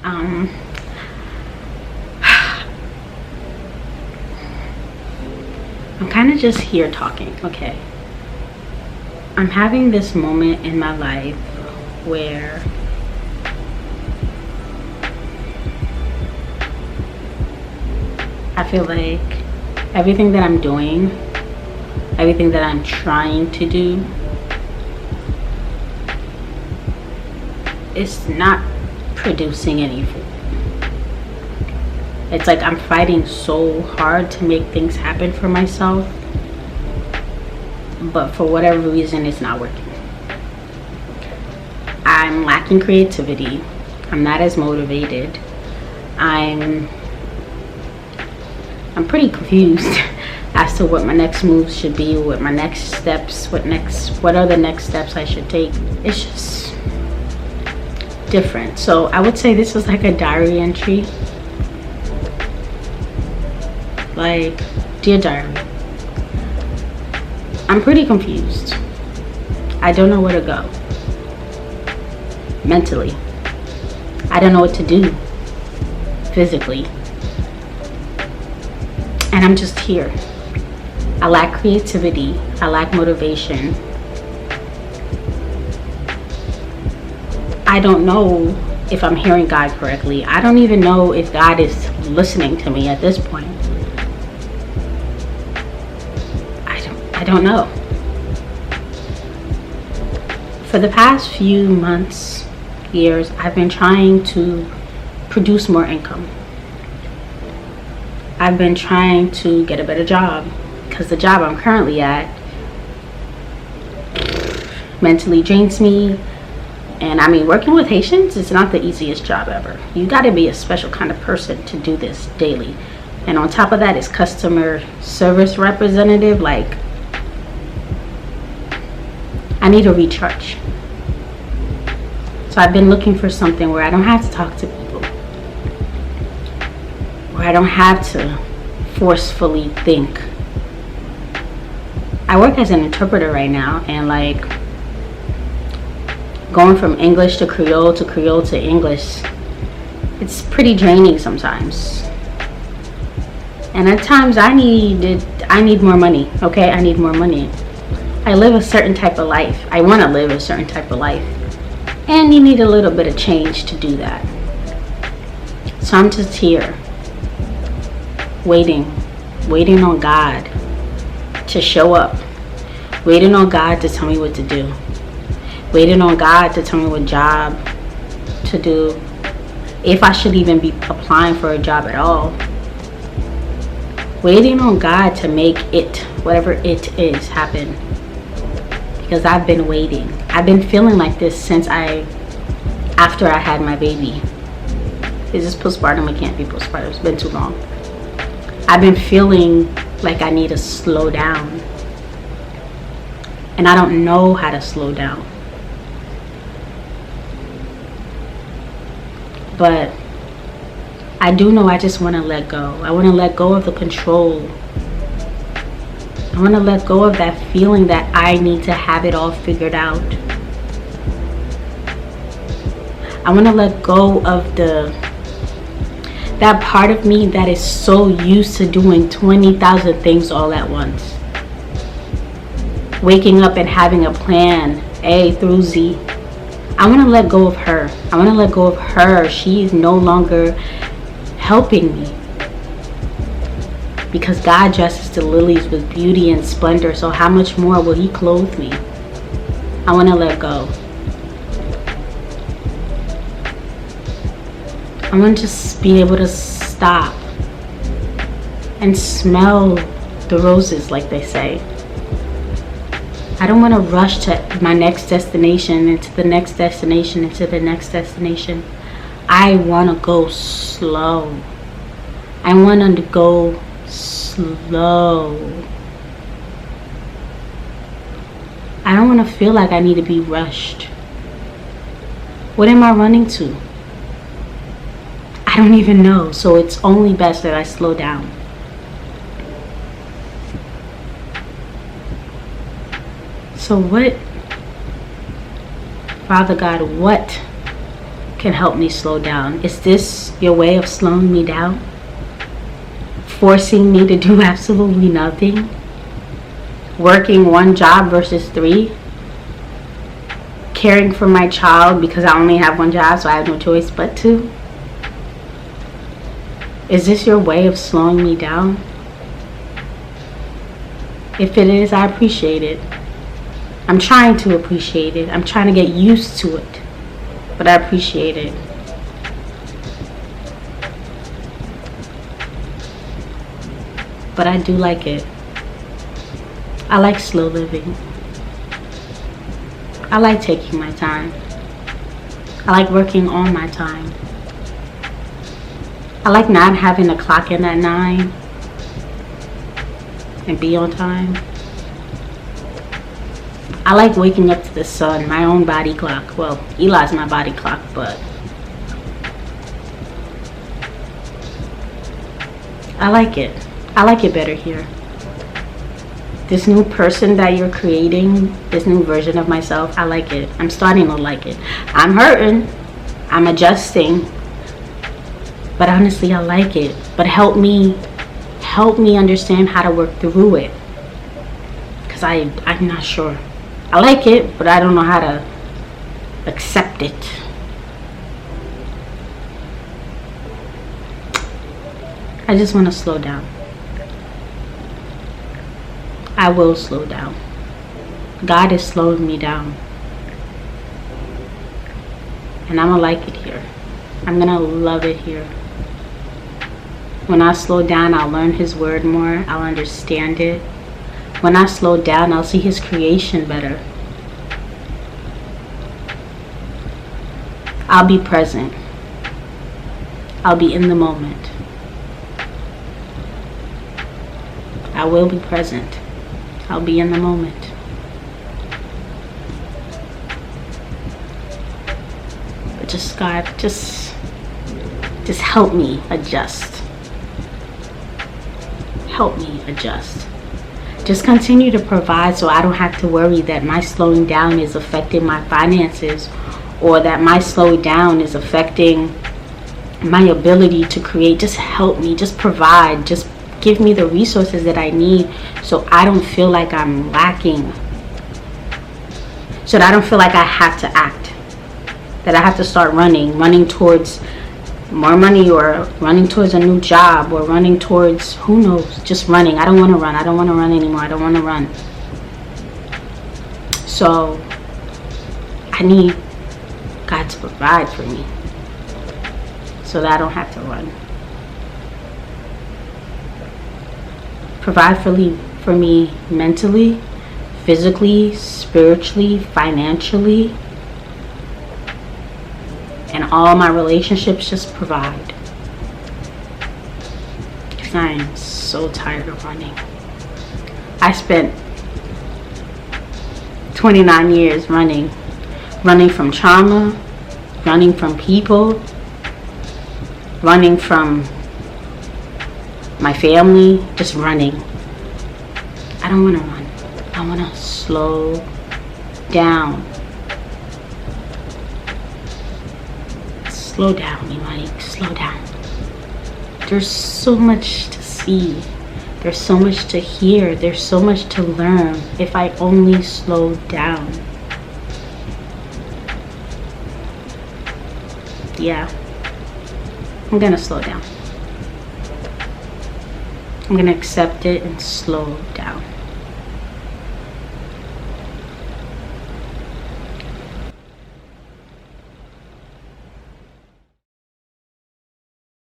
I'm kind of just here talking, okay? I'm having this moment in my life where I feel like everything that I'm doing, everything that I'm trying to do, it's not producing any fruit. It's like I'm fighting so hard to make things happen for myself, but for whatever reason, it's not working. I'm lacking creativity. I'm not as motivated. I'm pretty confused as to what my next moves should be, what my next steps, what are the next steps I should take. It's just different. So I would say this is like a diary entry. Like, dear diary, I'm pretty confused. I don't know where to go mentally. I don't know what to do physically. And I'm just here. I lack creativity. I lack motivation. I don't know if I'm hearing God correctly. I don't even know if God is listening to me at this point. I don't know. For the past few months, years, I've been trying to produce more income. I've been trying to get a better job because the job I'm currently at mentally drains me. And I mean, working with Haitians is not the easiest job ever. You got to be a special kind of person to do this daily. And on top of that is customer service representative. Like, I need a recharge. So I've been looking for something where I don't have to talk to people, where I don't have to forcefully think. I work as an interpreter right now, and like going from English to Creole to English, it's pretty draining sometimes. And at times I need more money, okay? I need more money. I live a certain type of life. I want to live a certain type of life. And you need a little bit of change to do that. So I'm just here, waiting on God to show up. Waiting on God to tell me what to do. Waiting on God to tell me what job to do. If I should even be applying for a job at all. Waiting on God to make it, whatever it is, happen. Because I've been waiting. I've been feeling like this since after I had my baby. Is this postpartum? It can't be postpartum. It's been too long. I've been feeling like I need to slow down. And I don't know how to slow down. But I do know I just want to let go. I want to let go of the control. I want to let go of that feeling that I need to have it all figured out. I want to let go of that part of me that is so used to doing 20,000 things all at once. Waking up and having a plan, A through Z. I want to let go of her. I want to let go of her. She is no longer helping me. Because God dresses the lilies with beauty and splendor, so how much more will He clothe me? I want to let go. I want to just be able to stop and smell the roses, like they say. I don't want to rush to my next destination, into the next destination, into the next destination. I want to go slow. I want to go slow. I don't want to feel like I need to be rushed. What am I running to? I don't even know. So it's only best that I slow down. So what, Father God, what can help me slow down. Is this your way of slowing me down? Forcing me to do absolutely nothing? Working one job versus 3? Caring for my child because I only have one job, so I have no choice but to? Is this your way of slowing me down? If it is, I appreciate it. I'm trying to appreciate it. I'm trying to get used to it. But I appreciate it. But I do like it. I like slow living. I like taking my time. I like working on my time. I like not having to clock in at 9 and be on time. I like waking up to the sun, my own body clock. Well, Eli's my body clock, but I like it. I like it better here. This new person that you're creating, this new version of myself, I like it. I'm starting to like it. I'm hurting. I'm adjusting. But honestly, I like it. But help me understand how to work through it. Because I'm not sure. I like it, but I don't know how to accept it. I just want to slow down. I will slow down. God is slowing me down. And I'm going to like it here. I'm going to love it here. When I slow down, I'll learn His word more. I'll understand it. When I slow down, I'll see His creation better. I'll be present. I'll be in the moment. I will be present. I'll be in the moment. But just God, just help me adjust. Help me adjust. Just continue to provide so I don't have to worry that my slowing down is affecting my finances, or that my slowing down is affecting my ability to create. Just help me. Just provide. Just give me the resources that I need so I don't feel like I'm lacking. So that I don't feel like I have to act. That I have to start running towards more money, or running towards a new job, or running towards, who knows, just running. I don't want to run. I don't want to run anymore. I don't want to run. So I need God to provide for me so that I don't have to run. Provide for me mentally, physically, spiritually, financially, and all my relationships. Just provide. Because I am so tired of running. I spent 29 years running from trauma, running from people, running from my family, just running. I don't want to run. I want to slow down. Slow down, Imani. Slow down. There's so much to see. There's so much to hear. There's so much to learn if I only slow down. Yeah. I'm gonna slow down. I'm gonna accept it and slow down.